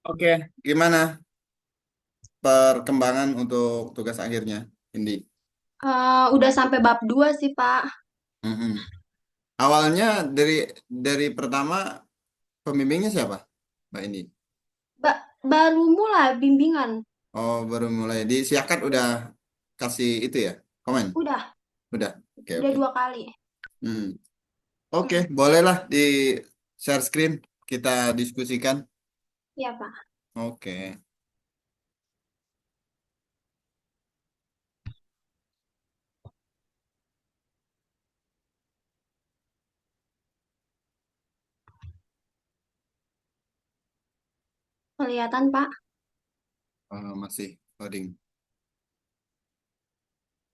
Oke, gimana perkembangan untuk tugas akhirnya, Indi? Udah sampai bab 2 sih, Pak. Mm-mm. Awalnya dari pertama pembimbingnya siapa, Mbak Indi? Baru mulai bimbingan. Oh, baru mulai di Siakat udah kasih itu ya, komen? Udah, Udah, oke udah oke. 2 kali. Hmm. Oke, Hmm, bolehlah di share screen kita diskusikan. iya, Pak. Oke, Kelihatan, Pak. masih loading.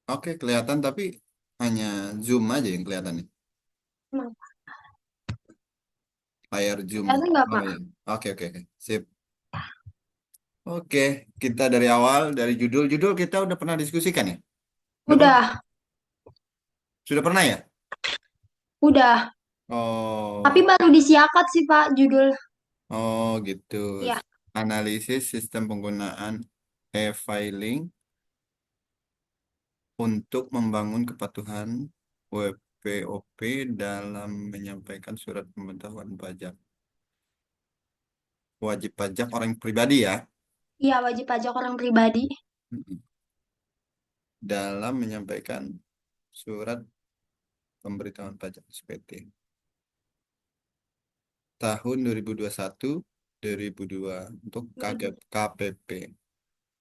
Oke, kelihatan tapi hanya zoom aja yang kelihatan nih, Emang, layar zoom. kelihatan nggak, Oh Pak? ya, oke oke oke, sip. Oke, kita dari awal, dari judul-judul kita udah pernah diskusikan ya? Udah pernah? Udah, Sudah pernah ya? udah. Tapi Oh, baru disiakat sih, Pak, judul. oh gitu. Iya, Analisis sistem penggunaan e-filing untuk membangun kepatuhan WPOP dalam menyampaikan surat pemberitahuan pajak. Wajib pajak orang pribadi ya. iya wajib pajak orang pribadi. Mm-mm. Dalam menyampaikan surat pemberitahuan pajak SPT. Tahun 2021 2002 untuk KPP.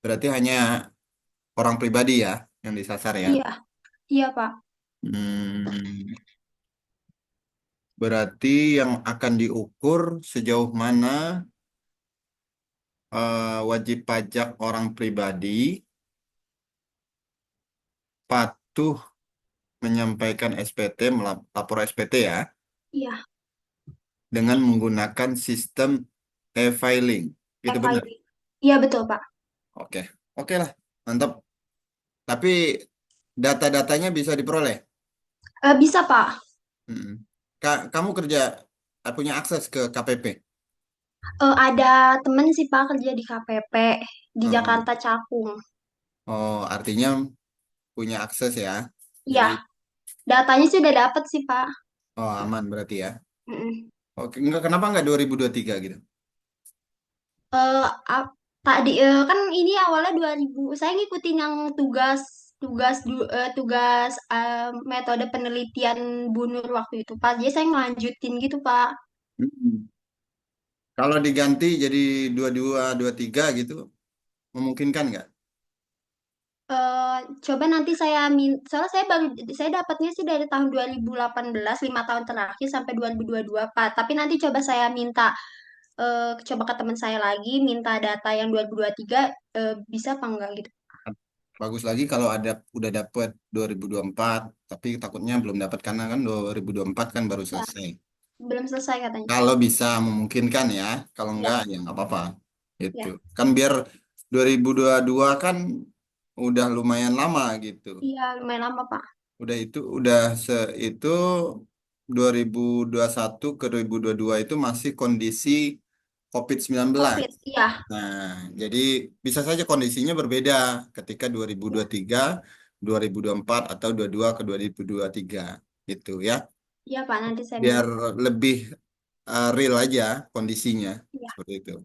Berarti hanya orang pribadi ya yang disasar ya. Iya, iya, Pak. Hmm, berarti yang akan diukur sejauh mana wajib pajak orang pribadi patuh menyampaikan SPT, melapor SPT ya, Iya, dengan menggunakan sistem e-filing. Gitu benar. FID. Iya, betul, Pak. Oke, oke lah, mantap. Tapi data-datanya bisa diperoleh. Bisa, Pak. Mm-mm. Kamu kerja punya akses ke KPP. Ada temen sih, Pak, kerja di KPP di Oh, Jakarta Cakung. oh, artinya punya akses ya. Iya, Jadi, datanya sih udah dapet sih, Pak. oh aman berarti ya. Mm-mm. Oke, enggak kenapa enggak 2023 gitu? eh ap- Tadi kan ini awalnya 2000 saya ngikutin yang tugas metode penelitian Bunur waktu itu Pak. Jadi saya ngelanjutin gitu Pak. Mm-mm. Kalau diganti jadi 22 23 gitu, memungkinkan nggak? Eh Coba nanti soalnya saya dapatnya sih dari tahun 2018 5 tahun terakhir sampai 2022 Pak. Tapi nanti coba saya minta coba ke teman saya lagi minta data yang 2023 bisa apa enggak gitu. Bagus lagi kalau ada udah dapat 2024, tapi takutnya belum dapat karena kan 2024 kan baru Ya, selesai. belum selesai katanya. Kalau bisa memungkinkan ya, kalau Ya, enggak ya nggak apa-apa. Itu ya. kan biar 2022 kan udah lumayan lama gitu. Iya, lumayan lama, Pak. Udah itu 2021 ke 2022 itu masih kondisi COVID-19. COVID, iya. Nah, jadi bisa saja kondisinya berbeda ketika Iya, 2023, 2024 atau 22 ke 2023 gitu ya. iya, Pak. Nanti saya Biar minta. lebih real aja kondisinya Iya. seperti itu.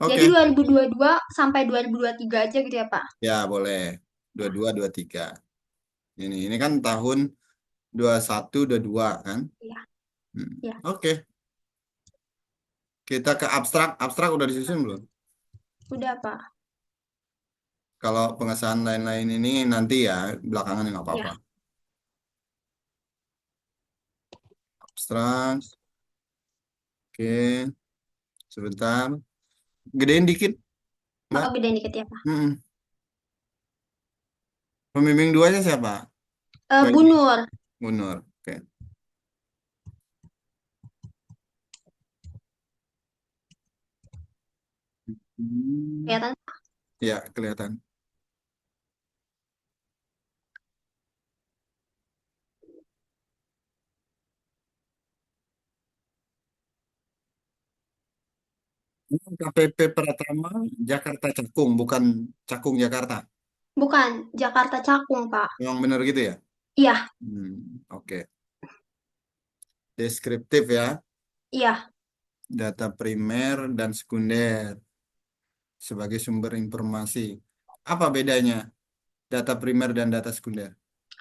Jadi Oke, 2022 sampai 2023 aja gitu ya, Pak. ya boleh. 22, 23. Ini kan tahun 21, 22 kan? Iya, Hmm. iya. Oke, kita ke abstrak. Abstrak udah disusun belum? Udah, Pak. Kalau pengesahan lain-lain ini nanti ya, belakangan nggak Iya. apa-apa. Abstrak, oke, sebentar. Gedein dikit, Mbak. Oh, gedein dikit ya, Pak. Hmm. Pembimbing duanya siapa? Eh, Mbak Bu ini. Nur. Munur. Oke. Hmm. Kelihatan. Ya, kelihatan. KPP Pratama Jakarta Cakung, bukan Cakung Jakarta. Bukan, Jakarta Cakung, Pak. Yang benar gitu ya? Iya, Oke. Deskriptif ya, iya. data primer dan sekunder sebagai sumber informasi. Apa bedanya data primer dan data sekunder?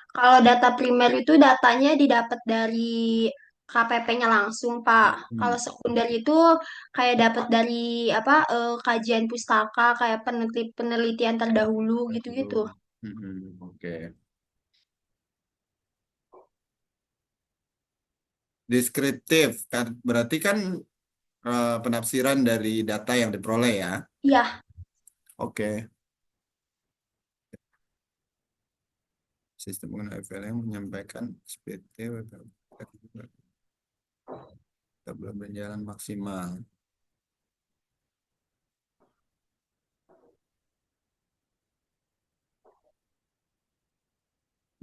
Kalau data primer itu datanya didapat dari KPP-nya langsung, Pak. Kalau Hmm. sekunder itu kayak dapat dari apa kajian pustaka, kayak penelitian terdahulu gitu-gitu. Oke. Deskriptif kan berarti kan penafsiran dari data yang diperoleh ya. Iya, Oke. Sistem pengenal FLM menyampaikan SPT belum berjalan maksimal.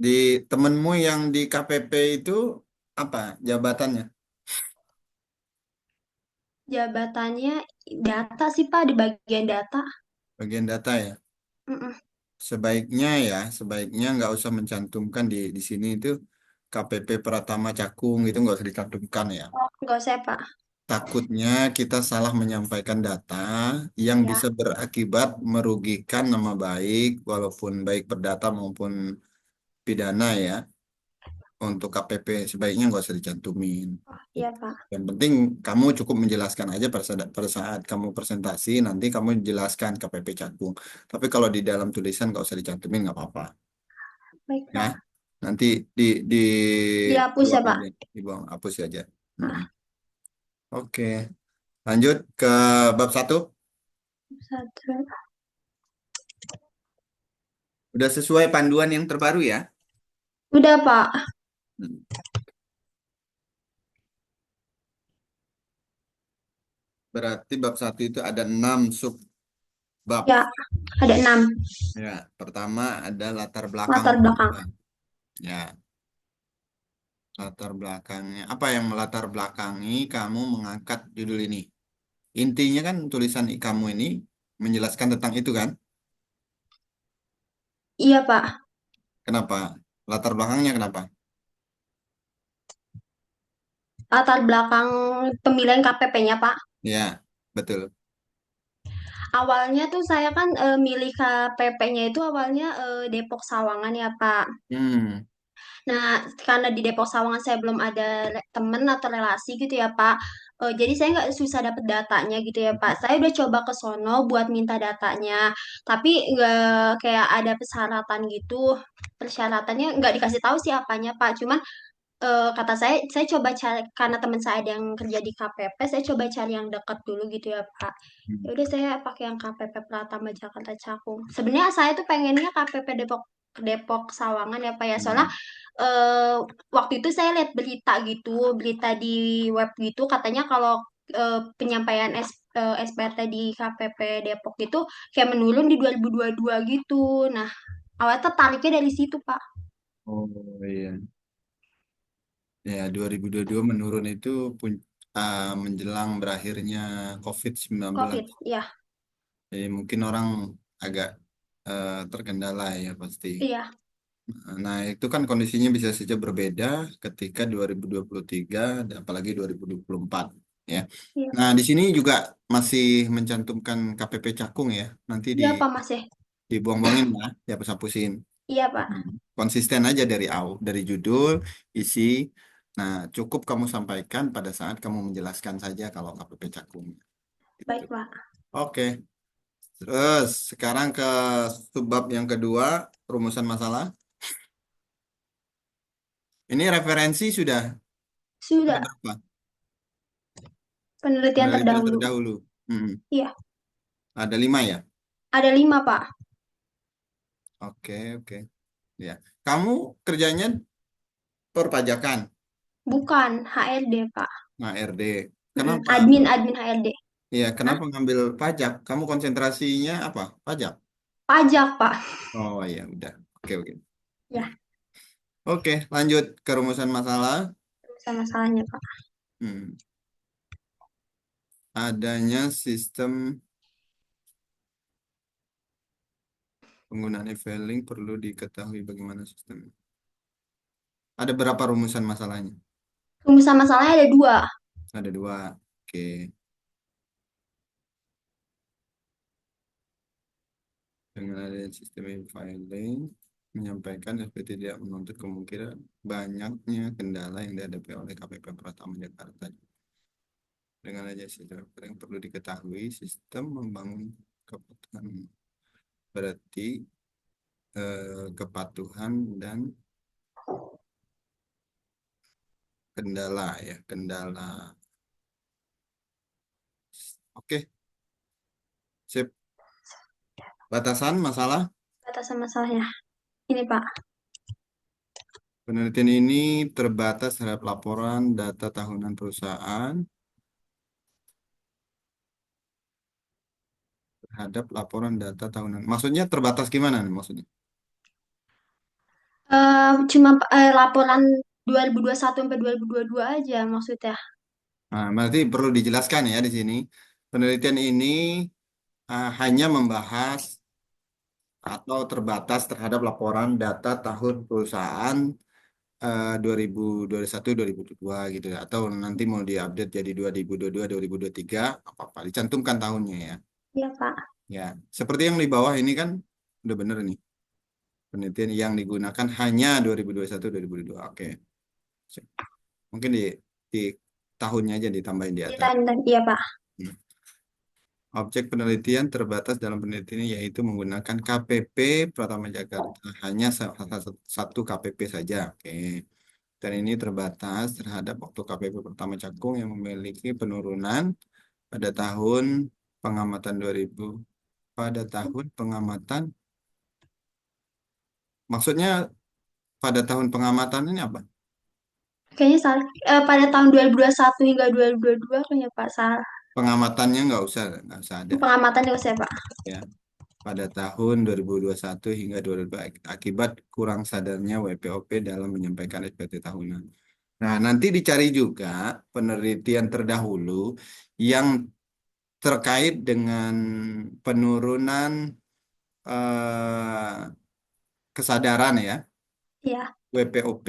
Di temenmu yang di KPP itu apa jabatannya? jabatannya data sih, Pak, di bagian data. Bagian data ya. Mm-mm. Sebaiknya nggak usah mencantumkan di sini itu KPP Pratama Cakung itu nggak usah dicantumkan ya. Oh, nggak usah, Pak. Takutnya kita salah menyampaikan data yang Ya, bisa berakibat merugikan nama baik, walaupun baik perdata maupun pidana ya. Untuk KPP sebaiknya nggak usah dicantumin. iya, Pak. Yang penting kamu cukup menjelaskan aja pada saat kamu presentasi, nanti kamu jelaskan KPP Cakung. Tapi kalau di dalam tulisan nggak usah dicantumin nggak apa-apa. Baik, Ya, Pak. nanti di Dihapus ya, buang Pak. aja, dibuang, hapus aja. Mm-mm. Ah, Oke, lanjut ke bab 1. satu. Udah sesuai panduan yang terbaru ya. Udah, Pak. Hmm. Berarti bab 1 itu ada 6 sub bab. Ya, ada 6 Ya, pertama ada latar belakang. latar belakang. Ya, latar belakangnya. Apa yang melatar belakangi kamu mengangkat judul ini? Intinya kan tulisan kamu ini menjelaskan tentang itu kan? Iya, Pak. Kenapa? Latar belakangnya kenapa? Latar belakang pemilihan KPP-nya, Pak. Ya, betul. Awalnya tuh saya kan milih KPP-nya itu awalnya Depok Sawangan ya, Pak. Hmm. Nah, karena di Depok Sawangan saya belum ada temen atau relasi gitu ya, Pak. Jadi saya nggak susah dapet datanya gitu ya, Pak. Saya udah coba ke sono buat minta datanya, tapi nggak kayak ada persyaratan gitu. Persyaratannya nggak dikasih tahu sih apanya, Pak. Cuman kata saya coba cari karena teman saya ada yang kerja di KPP, saya coba cari yang dekat dulu gitu ya, Pak. Ya udah saya pakai yang KPP Pratama Jakarta Cakung. Sebenarnya saya tuh pengennya KPP Depok Depok Sawangan ya, Pak ya. Soalnya Hmm. eh, waktu itu saya lihat berita gitu, berita di web gitu katanya kalau penyampaian SPT di KPP Depok itu kayak menurun di 2022 gitu. Nah, awalnya tertariknya dari situ, Pak. Oh iya. Ya, 2022 menurun itu menjelang berakhirnya COVID-19. COVID, ya. Jadi mungkin orang agak terkendala ya pasti. Iya, Nah, itu kan kondisinya bisa saja berbeda ketika 2023 dan apalagi 2024 ya. iya. Nah, di sini juga masih mencantumkan KPP Cakung ya. Nanti Iya, Pak Mas ya. dibuang-buangin ya, dihapus-hapusin. Iya, Pak. Hmm. Konsisten aja dari judul, isi. Nah, cukup kamu sampaikan pada saat kamu menjelaskan saja kalau KPP Cakung. Gitu. Baik, Pak. Oke. Terus sekarang ke subbab yang kedua, rumusan masalah. Ini referensi sudah Sudah, berapa? penelitian Penelitian terdahulu. terdahulu. Hmm. Iya, Ada 5 ya? ada 5, Pak. Oke, oke. Ya. Kamu kerjanya perpajakan, Bukan HRD, Pak. HRD. Mm-mm. Kenapa? Admin HRD. Ya, Hah? kenapa ngambil pajak? Kamu konsentrasinya apa? Pajak. Pajak, Pak. Oh ya, udah. Oke, oke. Ya. Ya, Oke, lanjut ke rumusan masalah. sama salahnya, Pak. Hmm. adanya sistem penggunaan e-filing perlu diketahui bagaimana sistem. Ada berapa rumusan masalahnya? Rumusan masalahnya ada dua. Ada dua. Oke. Dengan adanya sistem e-filing, menyampaikan SPT tidak menuntut kemungkinan banyaknya kendala yang dihadapi oleh KPP Pratama Jakarta. Dengan adanya sistem yang perlu diketahui, sistem membangun kepatuhan. Berarti kepatuhan dan kendala ya, kendala. Oke, sip. Batasan masalah Batasan masalahnya. Ini Pak. penelitian ini terbatas terhadap laporan data tahunan perusahaan, terhadap laporan data tahunan. Maksudnya terbatas gimana nih maksudnya? Cuma laporan 2021 sampai 2022 aja maksudnya. Nah, berarti perlu dijelaskan ya di sini. Penelitian ini hanya membahas atau terbatas terhadap laporan data tahun perusahaan 2021-2022 gitu ya. Atau nanti mau diupdate jadi 2022-2023 apa-apa dicantumkan tahunnya ya. Iya Pak. Ya, seperti yang di bawah ini kan udah bener nih. Penelitian yang digunakan hanya 2021-2022. Oke. Sip. Mungkin di tahunnya aja ditambahin di atas. Ditanda, iya Pak. Hmm. Objek penelitian terbatas dalam penelitian yaitu menggunakan KPP Pratama Jakarta. Hanya satu KPP saja. Oke. Dan ini terbatas terhadap waktu KPP pertama Cakung yang memiliki penurunan pada tahun pengamatan 2000. Pada tahun pengamatan, maksudnya pada tahun pengamatan ini apa? Kayaknya salah. Pada tahun 2021 hingga 2022 kayaknya Pak salah. Pengamatannya nggak usah ada. Pengamatan juga saya Pak. Ya, pada tahun 2021 hingga 2022 akibat kurang sadarnya WPOP dalam menyampaikan SPT tahunan. Nah, nanti dicari juga penelitian terdahulu yang terkait dengan penurunan kesadaran ya Iya, WPOP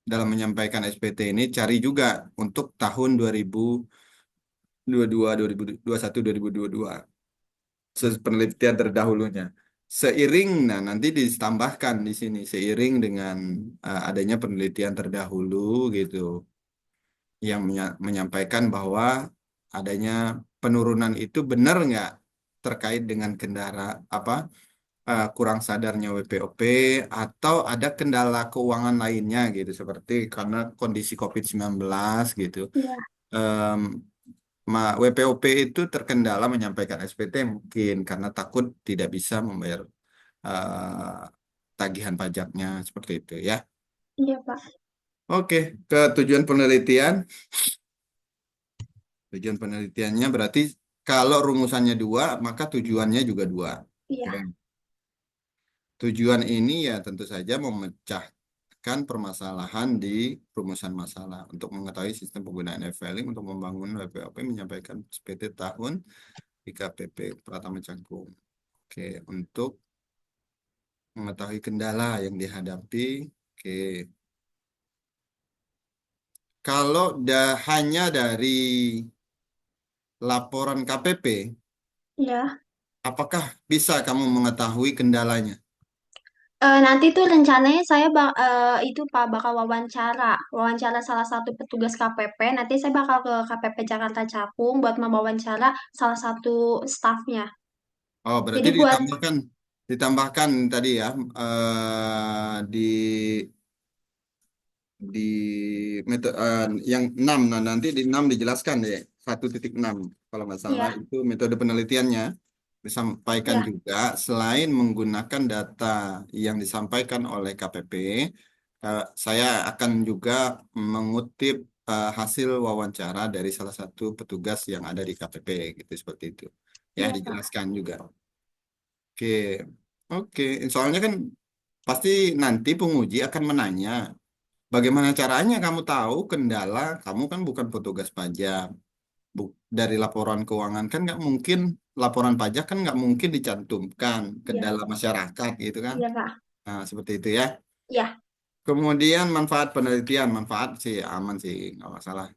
dalam menyampaikan SPT ini cari juga untuk tahun 2022, 2021, 2022 penelitian terdahulunya. Seiring, nah nanti ditambahkan di sini seiring dengan adanya penelitian terdahulu gitu yang menyampaikan bahwa adanya penurunan itu benar nggak terkait dengan kendala apa kurang sadarnya WPOP atau ada kendala keuangan lainnya gitu seperti karena kondisi COVID-19 gitu. iya, Em, WPOP itu terkendala menyampaikan SPT mungkin karena takut tidak bisa membayar eh, tagihan pajaknya seperti itu ya. iya Pak. Oke, ke tujuan penelitian. Tujuan penelitiannya berarti kalau rumusannya dua, maka tujuannya juga dua. Oke. Iya, Tujuan ini ya tentu saja memecahkan permasalahan di rumusan masalah untuk mengetahui sistem penggunaan e-filing untuk membangun WPOP menyampaikan SPT tahun di KPP Pratama Cakung. Oke, untuk mengetahui kendala yang dihadapi. Oke, kalau hanya dari laporan KPP, iya. apakah bisa kamu mengetahui kendalanya? Nanti tuh rencananya saya itu Pak bakal wawancara salah satu petugas KPP. Nanti saya bakal ke KPP Jakarta Cakung buat mewawancara salah satu stafnya. Oh, berarti Jadi buat ditambahkan tadi ya di di metode yang 6. Nah, nanti di 6 dijelaskan deh 1.6 kalau nggak salah ya, itu metode penelitiannya disampaikan ya, juga selain menggunakan data yang disampaikan oleh KPP, saya akan juga mengutip hasil wawancara dari salah satu petugas yang ada di KPP gitu seperti itu. Ya, iya Pak. dijelaskan juga. Oke. Oke, soalnya kan pasti nanti penguji akan menanya, bagaimana caranya kamu tahu kendala, kamu kan bukan petugas pajak, dari laporan keuangan kan nggak mungkin, laporan pajak kan nggak mungkin dicantumkan ke Iya, dalam masyarakat gitu kan. iya Pak. Nah, seperti itu ya. Iya, Kemudian manfaat penelitian, manfaat sih aman sih, nggak masalah.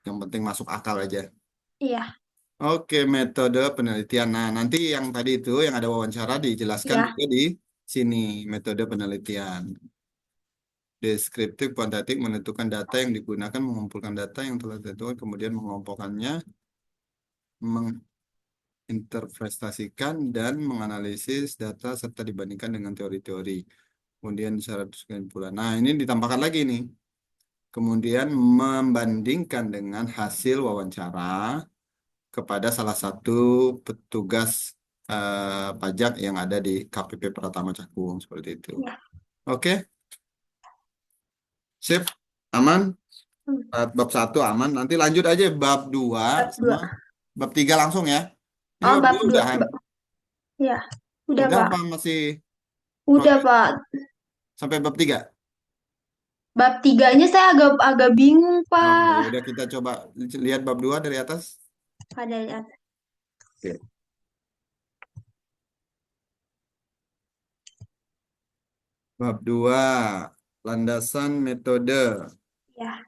Yang penting masuk akal aja. iya, Oke, metode penelitian. Nah, nanti yang tadi itu yang ada wawancara dijelaskan iya, juga di sini metode penelitian. Deskriptif, kuantitatif menentukan data yang digunakan, mengumpulkan data yang telah ditentukan, kemudian mengelompokkannya, menginterpretasikan dan menganalisis data serta dibandingkan dengan teori-teori. Kemudian syarat kesimpulan. Nah, ini ditambahkan lagi nih. Kemudian membandingkan dengan hasil wawancara kepada salah satu petugas pajak yang ada di KPP Pratama Cakung seperti itu. iya. Oke, sip, aman. Hmm. Bab satu aman. Nanti lanjut aja bab 2 Bab sama 2. bab 3 langsung ya. Ini Oh, bab bab 2 2. udahan. Ya, udah Udah Pak. apa masih Udah proses Pak. sampai bab 3? Bab tiganya saya agak agak bingung Oh, ya Pak. udah kita coba lihat bab 2 dari atas. Pada lihat. Oke. Bab 2 landasan metode, Ya,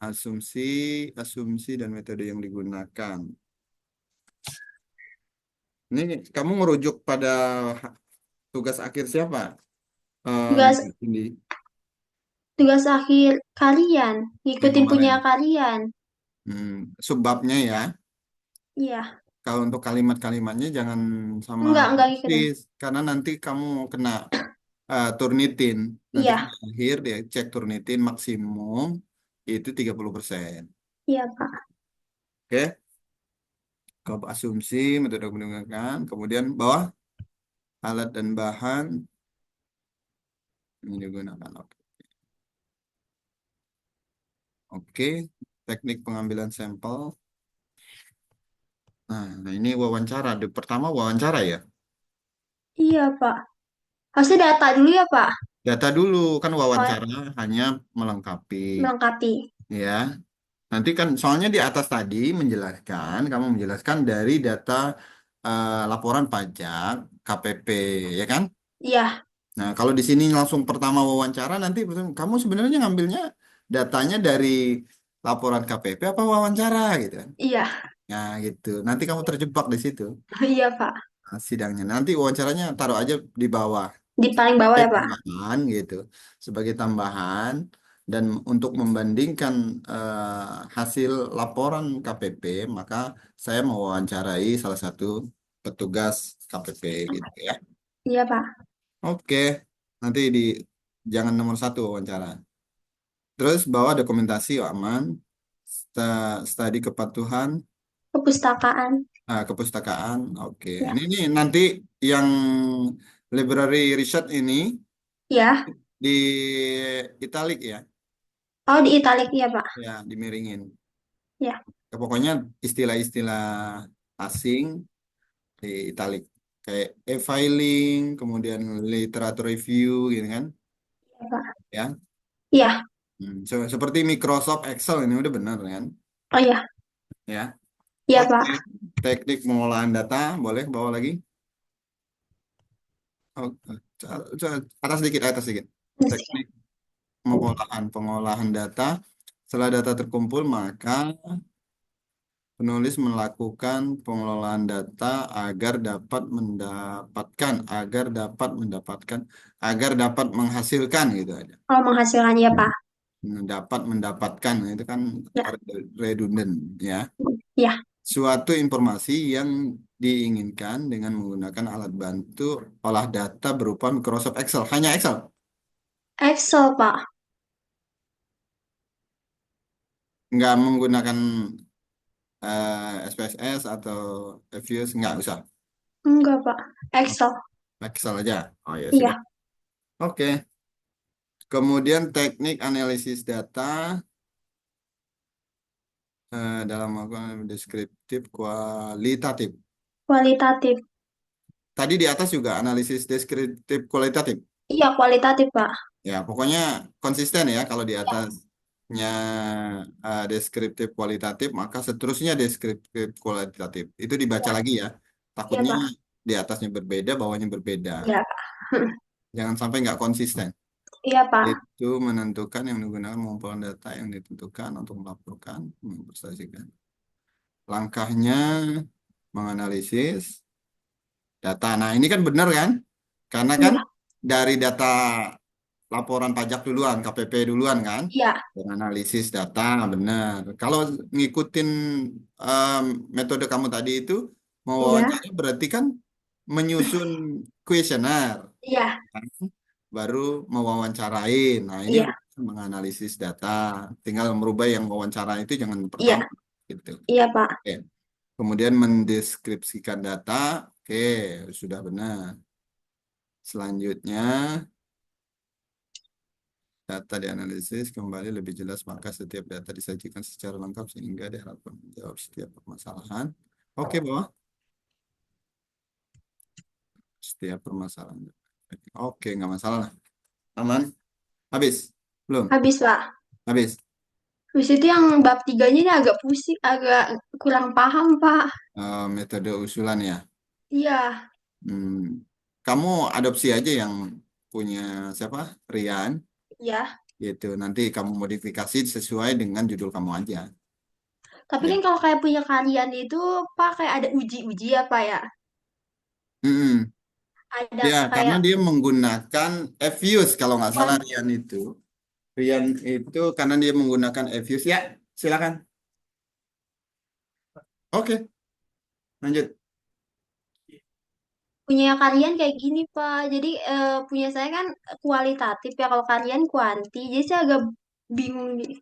asumsi, asumsi dan metode yang digunakan. Ini kamu merujuk pada tugas akhir siapa? tugas Ini tugas akhir kalian, yang ngikutin punya kemarin. kalian. Subbabnya ya. Iya, Kalau untuk kalimat-kalimatnya jangan sama enggak ngikutin. persis, karena nanti kamu kena Turnitin. Nanti kan Iya, di akhir dia cek Turnitin maksimum itu 30%. iya Pak. Oke, ke asumsi, metode menggunakan, kemudian bawah alat dan bahan yang digunakan. Oke, oke. Teknik pengambilan sampel. Nah, ini wawancara. Pertama wawancara ya. Iya Pak. Harusnya data dulu ya Pak. Data dulu kan Oh, wawancara hanya melengkapi, melengkapi. ya. Nanti kan soalnya di atas tadi menjelaskan, kamu menjelaskan dari data laporan pajak KPP, ya kan? Iya, Nah, kalau di sini langsung pertama wawancara, nanti kamu sebenarnya ngambilnya datanya dari laporan KPP apa wawancara gitu kan? iya, Nah, gitu. Nanti kamu terjebak di situ iya Pak. sidangnya. Nanti wawancaranya taruh aja di bawah. Di paling bawah ya Pak. Tambahan gitu sebagai tambahan dan untuk membandingkan hasil laporan KPP maka saya mewawancarai salah satu petugas KPP gitu ya. Iya Pak. Oke, nanti di jangan nomor satu wawancara. Terus bawa dokumentasi oh, aman. Studi kepatuhan, Perpustakaan. kepustakaan. Oke, Ya. ini nih nanti yang library research ini Ya. di italik ya. Oh, di italik ya Pak. Ya, dimiringin. Ya. Ya, pokoknya istilah-istilah asing di italik. Kayak e-filing, kemudian literatur review, gitu kan. Iya Pak. Ya. Iya. Seperti Microsoft Excel ini udah benar kan. Oh iya. Ya. Iya Oke. Pak. Teknik pengolahan data, boleh bawa lagi. Oh, atas sedikit, atas sedikit. Teknik pengolahan data. Setelah data terkumpul, maka penulis melakukan pengelolaan data agar dapat menghasilkan gitu aja. Oh, menghasilkan ya Pak. Dapat mendapatkan itu kan Ya. redundant ya. Ya. Suatu informasi yang diinginkan dengan menggunakan alat bantu olah data berupa Microsoft Excel. Hanya Excel, Excel Pak. nggak menggunakan SPSS atau Fuse, nggak usah. Enggak Pak. Excel. Excel aja. Oh ya sudah. Iya. Oke. Kemudian teknik analisis data dalam melakukan deskriptif kualitatif. Kualitatif. Tadi di atas juga analisis deskriptif kualitatif. Iya, kualitatif Pak. Ya, pokoknya konsisten ya kalau di Iya. atas. deskriptif kualitatif, maka seterusnya deskriptif kualitatif. Itu dibaca Ya, lagi ya. iya Takutnya Pak. di atasnya berbeda, bawahnya berbeda. Iya Pak. Jangan sampai nggak konsisten. Iya Pak. Itu menentukan yang digunakan mengumpulkan data yang ditentukan untuk melaporkan, mempresentasikan. Langkahnya menganalisis data. Nah, ini kan benar kan? Karena kan Iya. dari data laporan pajak duluan, KPP duluan kan? Iya. Analisis data, benar. Kalau ngikutin em, metode kamu tadi itu, mau Iya. wawancara berarti kan menyusun kuesioner, Iya. kan? Baru mewawancarain. Nah, ini Iya. menganalisis data. Tinggal merubah yang wawancara itu jangan Iya. pertama. Gitu. Iya Pak. Oke. Kemudian mendeskripsikan data. Oke, sudah benar. Selanjutnya, data dianalisis kembali lebih jelas, maka setiap data disajikan secara lengkap sehingga diharapkan menjawab setiap permasalahan. Oke, bawah. Setiap permasalahan. Oke, nggak masalah. Aman? Habis? Belum? Habis Pak. Habis. Habis itu yang bab tiganya ini agak pusing, agak kurang paham Pak. Metode usulan ya. Iya. Hmm, kamu adopsi aja yang punya siapa? Rian. Iya. Gitu. Nanti kamu modifikasi sesuai dengan judul kamu aja. Tapi Ya. kan kalau kayak punya kalian itu Pak kayak ada uji-uji ya Pak ya. Mm-mm. Ada Ya, karena kayak dia menggunakan Fuse kalau nggak salah kan. Rian itu. Rian itu karena dia menggunakan Fuse. Ya, silakan. Oke, lanjut. Punya kalian kayak gini Pak. Jadi punya saya kan kualitatif ya, kalau kalian kuanti. Jadi saya agak bingung nih.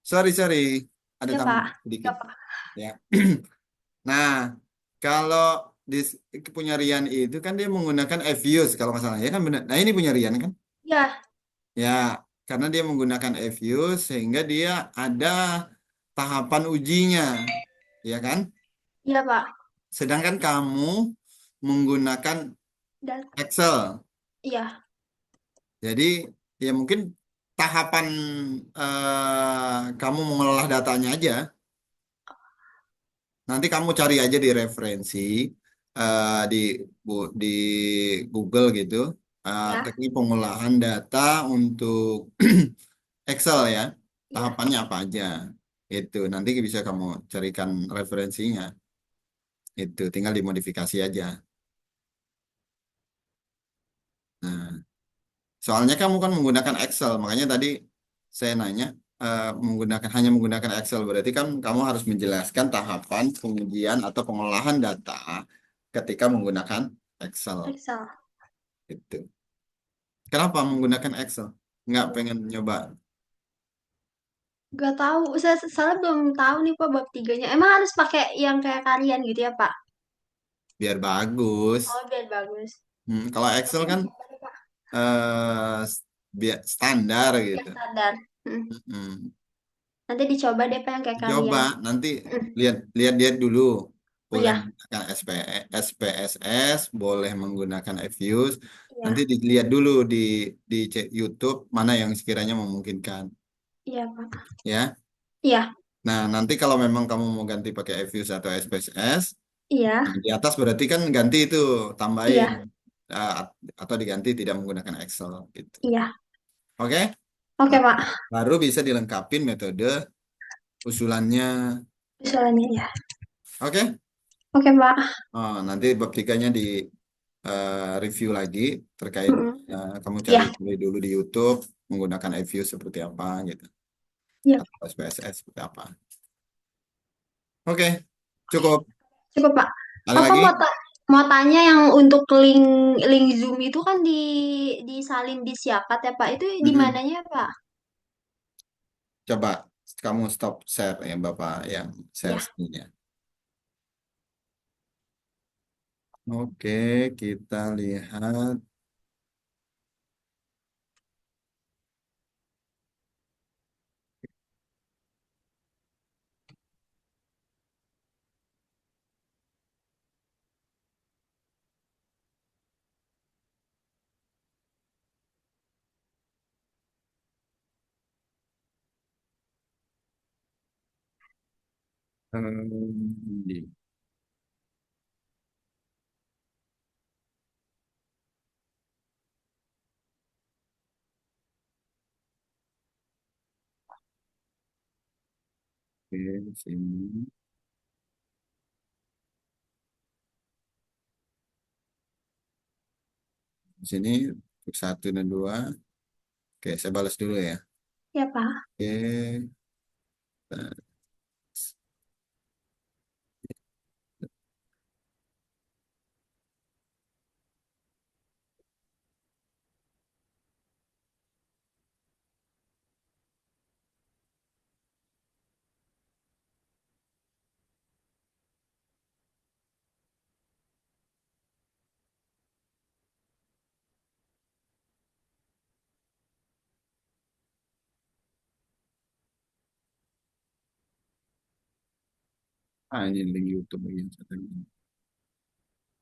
Sorry, sorry. Ada Ya tamu Pak. Ya sedikit. Pak. Ya. Nah, kalau di punya Rian itu kan dia menggunakan Fuse kalau nggak salah. Ya kan benar. Nah, ini punya Rian kan? Ya. Ya, karena dia menggunakan Fuse sehingga dia ada tahapan ujinya. Ya kan? Ya Pak. Sedangkan kamu menggunakan Dan Excel. iya. Jadi ya mungkin tahapan kamu mengolah datanya aja. Nanti kamu cari aja di referensi di di Google gitu. Ya. Teknik pengolahan data untuk Excel ya. Iya. Tahapannya apa aja. Itu nanti bisa kamu carikan referensinya. Itu tinggal dimodifikasi aja. Nah, soalnya kamu kan menggunakan Excel, makanya tadi saya nanya hanya menggunakan Excel. Berarti kan kamu harus menjelaskan tahapan pengujian atau pengolahan data ketika menggunakan Excel. Excel. Itu. Kenapa menggunakan Excel? Nggak pengen nyoba Gak tahu. Saya belum tahu nih Pak bab tiganya. Emang harus pakai yang kayak kalian gitu ya Pak? biar bagus. Oh biar bagus. Kalau Excel kan eh, standar Yang gitu. standar. Hmm. Hmm. Nanti dicoba deh Pak yang kayak Coba kalian. nanti Hmm. lihat lihat lihat dulu. Oh Boleh ya. menggunakan SPSS, boleh menggunakan Fuse. Nanti Iya. dilihat dulu di cek YouTube mana yang sekiranya memungkinkan, Iya Pak. ya. Iya. Nah, nanti kalau memang kamu mau ganti pakai Fuse atau SPSS, Iya. nah, di atas berarti kan ganti itu, tambahin Iya. uh, atau diganti tidak menggunakan Excel gitu. Iya. Oke? Oke Nah, Pak. baru bisa dilengkapin metode usulannya. Misalnya ya. Oke? Oke Pak. Oh, nanti bab tiganya di review lagi terkait Mm-mm. kamu cari Iya. dulu di YouTube menggunakan iView seperti apa gitu Iya. atau SPSS seperti apa. Oke, cukup. Cukup Pak. Ada Apa lagi? mau tanya yang untuk link link Zoom itu kan disalin di Siakat ya Pak. Itu di Mm-mm. mananya Pak? Coba kamu stop share ya Bapak yang share Iya. screen-nya. Oke, kita lihat. Di Oke, sini. Di sini untuk satu dan dua. Oke, saya balas dulu ya. Ya, Pak. Oke. Ini link YouTube yang satu ini.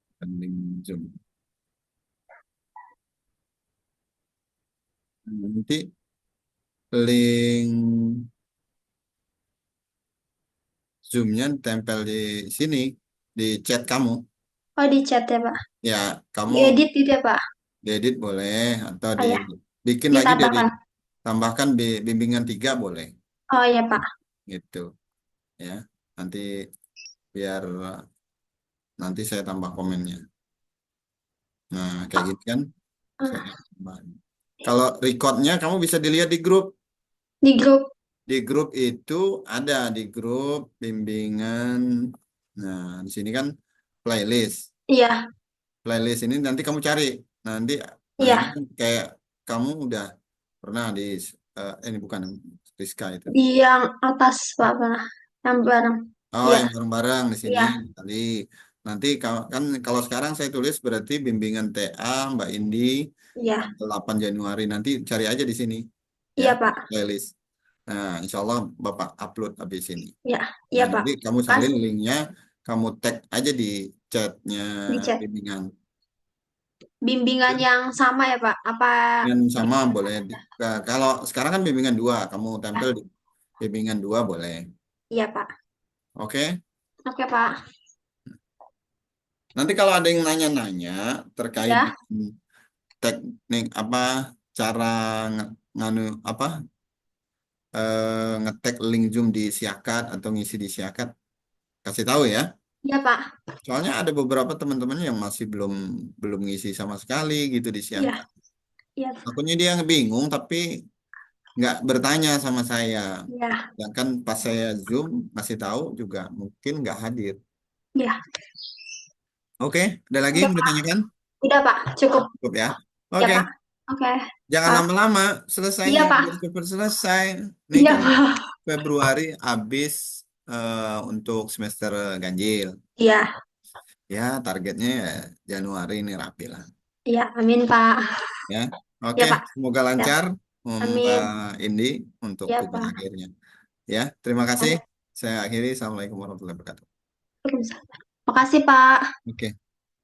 Bukan link Zoom. Nanti link Zoom-nya tempel di sini, di chat kamu. Oh, di chat ya, Pak. Ya, kamu Diedit gitu ya, Pak. diedit boleh, atau Oh ya, bikin lagi dari ditambahkan. tambahkan bimbingan 3 boleh, Oh ya, Pak. gitu ya. Nanti biar nanti saya tambah komennya. Nah, kayak gitu kan. Saya Ah, tambahin. Kalau recordnya kamu bisa dilihat di grup. di grup. Di grup itu ada di grup bimbingan. Nah, di sini kan playlist. Iya, Playlist ini nanti kamu cari. Nanti, nah ini iya. kan kayak kamu udah pernah di, ini bukan Rizka itu. Di yang atas, Pak. Pak. Yang bareng. Oh, Iya, yang bareng-bareng di sini iya, kali. Nanti kan kalau sekarang saya tulis berarti bimbingan TA Mbak Indi iya. tanggal 8 Januari. Nanti cari aja di sini ya, Iya, Pak. playlist. Nah, insya Allah Bapak upload habis ini. Iya, iya, Nah, Pak. nanti kamu Kan salin linknya, kamu tag aja di chatnya di chat. bimbingan. Bimbingan Oke? yang sama ya, Pak? Apa? Yang sama boleh. Kalau sekarang kan bimbingan dua, kamu tempel di bimbingan dua boleh. Iya, Pak. Oke? Oke, Pak. Nanti kalau ada yang nanya-nanya terkait Iya, dengan teknik apa, cara nganu apa, ngetek link Zoom di Siakat atau ngisi di Siakat, kasih tahu ya. iya, Pak. Soalnya ada beberapa teman-teman yang masih belum belum ngisi sama sekali gitu di Iya, Siakat. iya, Takutnya dia bingung tapi nggak bertanya sama saya. iya. Dan kan pas saya Zoom ngasih tahu juga mungkin nggak hadir. Iya. Oke, ada lagi Oke, yang Pak. ditanyakan? Udah, Pak. Cukup. Cukup ya. Ya, Oke, Pak. Oke, jangan Pak. lama-lama Iya, selesainya biar Pak. cepat selesai. Ini Iya, kan Pak. Februari habis untuk semester ganjil. Iya, Ya, targetnya ya Januari ini rapi lah. iya. Amin, Pak. Ya, Iya, oke, Pak. semoga Ya, lancar Mbak amin. Indi untuk Iya, tugas Pak. akhirnya. Ya, terima kasih. Oke. Saya akhiri. Assalamualaikum warahmatullahi wabarakatuh. Makasih, Pak. Oke.